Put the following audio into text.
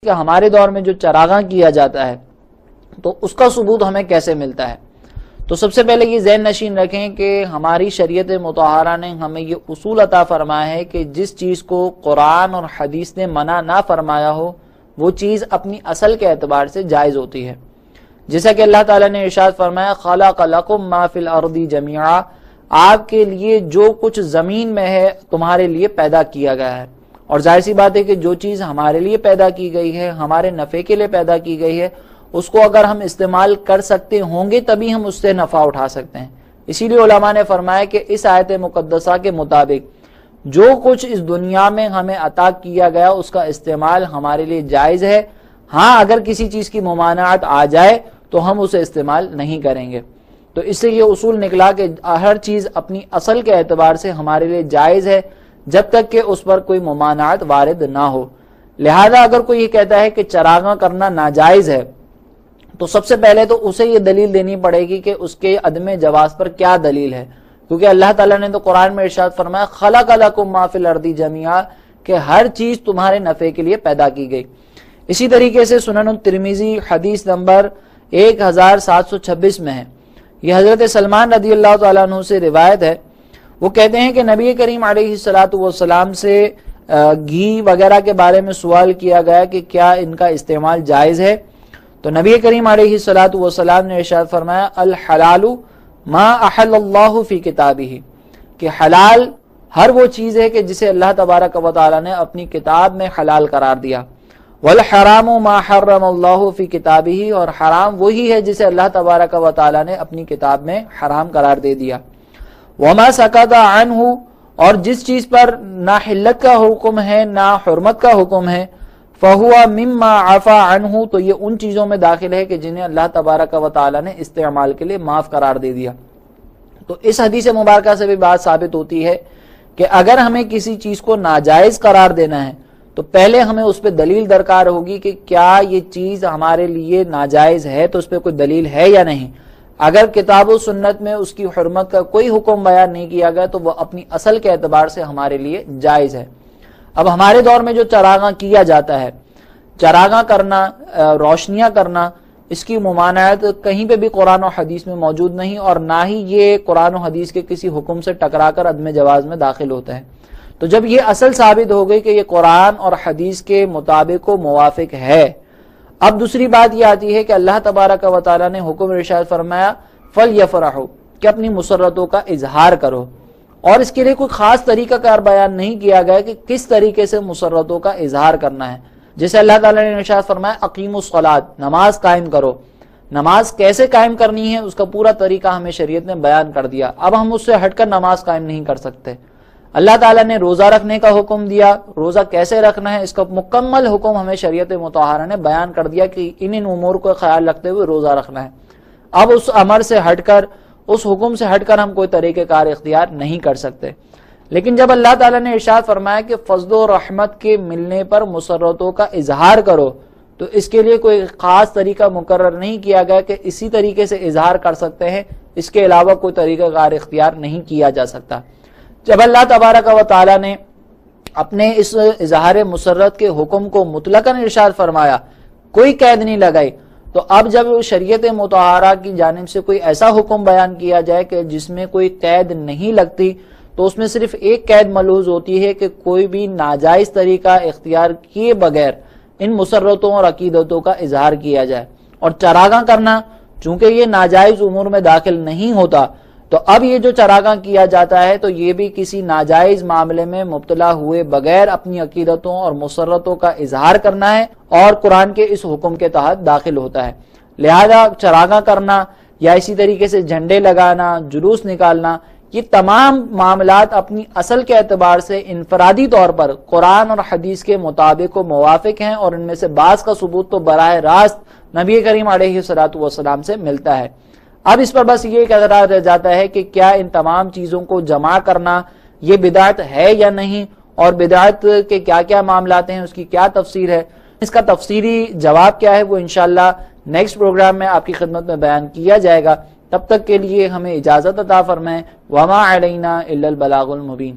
کہ ہمارے دور میں جو چراغاں کیا جاتا ہے تو اس کا ثبوت ہمیں کیسے ملتا ہے. تو سب سے پہلے یہ ذہن نشین رکھیں کہ ہماری شریعت مطہرہ نے ہمیں یہ اصول عطا فرمایا ہے کہ جس چیز کو قرآن اور حدیث نے منع نہ فرمایا ہو وہ چیز اپنی اصل کے اعتبار سے جائز ہوتی ہے. جیسا کہ اللہ تعالیٰ نے ارشاد فرمایا خلق لکم ما فی الارض جمیعا، آپ کے لیے جو کچھ زمین میں ہے تمہارے لیے پیدا کیا گیا ہے. اور ظاہر سی بات ہے کہ جو چیز ہمارے لیے پیدا کی گئی ہے، ہمارے نفع کے لیے پیدا کی گئی ہے، اس کو اگر ہم استعمال کر سکتے ہوں گے تبھی ہم اس سے نفع اٹھا سکتے ہیں. اسی لیے علماء نے فرمایا کہ اس آیت مقدسہ کے مطابق جو کچھ اس دنیا میں ہمیں عطا کیا گیا اس کا استعمال ہمارے لیے جائز ہے. ہاں اگر کسی چیز کی ممانعت آ جائے تو ہم اسے استعمال نہیں کریں گے. تو اس سے یہ اصول نکلا کہ ہر چیز اپنی اصل کے اعتبار سے ہمارے لیے جائز ہے جب تک کہ اس پر کوئی ممانعت وارد نہ ہو. لہذا اگر کوئی یہ کہتا ہے کہ چراغاں کرنا ناجائز ہے تو سب سے پہلے تو اسے یہ دلیل دینی پڑے گی کہ اس کے عدم جواز پر کیا دلیل ہے، کیونکہ اللہ تعالیٰ نے تو قرآن میں ارشاد فرمایا خلق لکم ما فی الارض جمیعا کہ ہر چیز تمہارے نفع کے لیے پیدا کی گئی. اسی طریقے سے سنن الترمذی حدیث نمبر 1726 میں ہے. یہ حضرت سلمان رضی اللہ تعالیٰ عنہ سے روایت ہے. وہ کہتے ہیں کہ نبی کریم علیہ الصلوۃ والسلام سے گھی وغیرہ کے بارے میں سوال کیا گیا کہ کیا ان کا استعمال جائز ہے. تو نبی کریم علیہ الصلوۃ والسلام نے ارشاد فرمایا الحلال ما احل اللہ فی کتابہ، کہ حلال ہر وہ چیز ہے کہ جسے اللہ تبارک و تعالی نے اپنی کتاب میں حلال قرار دیا. والحرام ما حرم اللہ فی کتابہ، اور حرام وہی ہے جسے اللہ تبارک و تعالی نے اپنی کتاب میں حرام قرار دے دیا. وما سکت عنہ، اور جس چیز پر نہ حلت کا حکم ہے نہ حرمت کا حکم ہے فہو مما عفا عنہ، تو یہ ان چیزوں میں داخل ہے کہ جنہیں اللہ تبارک و تعالی نے استعمال کے لیے معاف قرار دے دیا. تو اس حدیث مبارکہ سے بھی بات ثابت ہوتی ہے کہ اگر ہمیں کسی چیز کو ناجائز قرار دینا ہے تو پہلے ہمیں اس پہ دلیل درکار ہوگی کہ کیا یہ چیز ہمارے لیے ناجائز ہے تو اس پہ کوئی دلیل ہے یا نہیں. اگر کتاب و سنت میں اس کی حرمت کا کوئی حکم بیان نہیں کیا گیا تو وہ اپنی اصل کے اعتبار سے ہمارے لیے جائز ہے. اب ہمارے دور میں جو چراغاں کیا جاتا ہے، چراغاں کرنا، روشنیاں کرنا، اس کی ممانعت کہیں پہ بھی قرآن و حدیث میں موجود نہیں، اور نہ ہی یہ قرآن و حدیث کے کسی حکم سے ٹکرا کر عدم جواز میں داخل ہوتا ہے. تو جب یہ اصل ثابت ہو گئی کہ یہ قرآن اور حدیث کے مطابق و موافق ہے، اب دوسری بات یہ آتی ہے کہ اللہ تبارک و تعالیٰ نے حکم ارشاد فرمایا فَلْيَفْرَحُوا، کہ اپنی مسرتوں کا اظہار کرو. اور اس کے لیے کوئی خاص طریقہ کار بیان نہیں کیا گیا کہ کس طریقے سے مسرتوں کا اظہار کرنا ہے. جیسے اللہ تعالیٰ نے ارشاد فرمایا اقیموا الصلاۃ، نماز قائم کرو. نماز کیسے قائم کرنی ہے اس کا پورا طریقہ ہمیں شریعت نے بیان کر دیا. اب ہم اس سے ہٹ کر نماز قائم نہیں کر سکتے. اللہ تعالیٰ نے روزہ رکھنے کا حکم دیا، روزہ کیسے رکھنا ہے اس کا مکمل حکم ہمیں شریعت مطہرہ نے بیان کر دیا کہ ان امور کو خیال رکھتے ہوئے روزہ رکھنا ہے. اب اس امر سے ہٹ کر، اس حکم سے ہٹ کر ہم کوئی طریقہ کار اختیار نہیں کر سکتے. لیکن جب اللہ تعالیٰ نے ارشاد فرمایا کہ فضل و رحمت کے ملنے پر مسرتوں کا اظہار کرو، تو اس کے لیے کوئی خاص طریقہ مقرر نہیں کیا گیا کہ اسی طریقے سے اظہار کر سکتے ہیں، اس کے علاوہ کوئی طریقہ کار اختیار نہیں کیا جا سکتا. جب اللہ تبارک و تعالیٰ نے اپنے اس اظہار مسرت کے حکم کو مطلقاً ارشاد فرمایا، کوئی قید نہیں لگائی، تو اب جب شریعت مطہرہ کی جانب سے کوئی ایسا حکم بیان کیا جائے کہ جس میں کوئی قید نہیں لگتی، تو اس میں صرف ایک قید ملحوظ ہوتی ہے کہ کوئی بھی ناجائز طریقہ اختیار کیے بغیر ان مسرتوں اور عقیدتوں کا اظہار کیا جائے. اور چراغاں کرنا چونکہ یہ ناجائز امور میں داخل نہیں ہوتا، تو اب یہ جو چراغاں کیا جاتا ہے تو یہ بھی کسی ناجائز معاملے میں مبتلا ہوئے بغیر اپنی عقیدتوں اور مسرتوں کا اظہار کرنا ہے اور قرآن کے اس حکم کے تحت داخل ہوتا ہے. لہذا چراغاں کرنا یا اسی طریقے سے جھنڈے لگانا، جلوس نکالنا، یہ تمام معاملات اپنی اصل کے اعتبار سے انفرادی طور پر قرآن اور حدیث کے مطابق و موافق ہیں، اور ان میں سے بعض کا ثبوت تو براہ راست نبی کریم علیہ الصلوۃ والسلام سے ملتا ہے. اب اس پر بس یہ اعتراض رہ جاتا ہے کہ کیا ان تمام چیزوں کو جمع کرنا یہ بدعت ہے یا نہیں، اور بدعت کے کیا کیا معاملات ہیں، اس کی کیا تفسیر ہے. اس کا تفصیلی جواب کیا ہے وہ انشاءاللہ نیکسٹ پروگرام میں آپ کی خدمت میں بیان کیا جائے گا. تب تک کے لیے ہمیں اجازت عطا فرمائیں. وما علینا الا البلاغ المبین.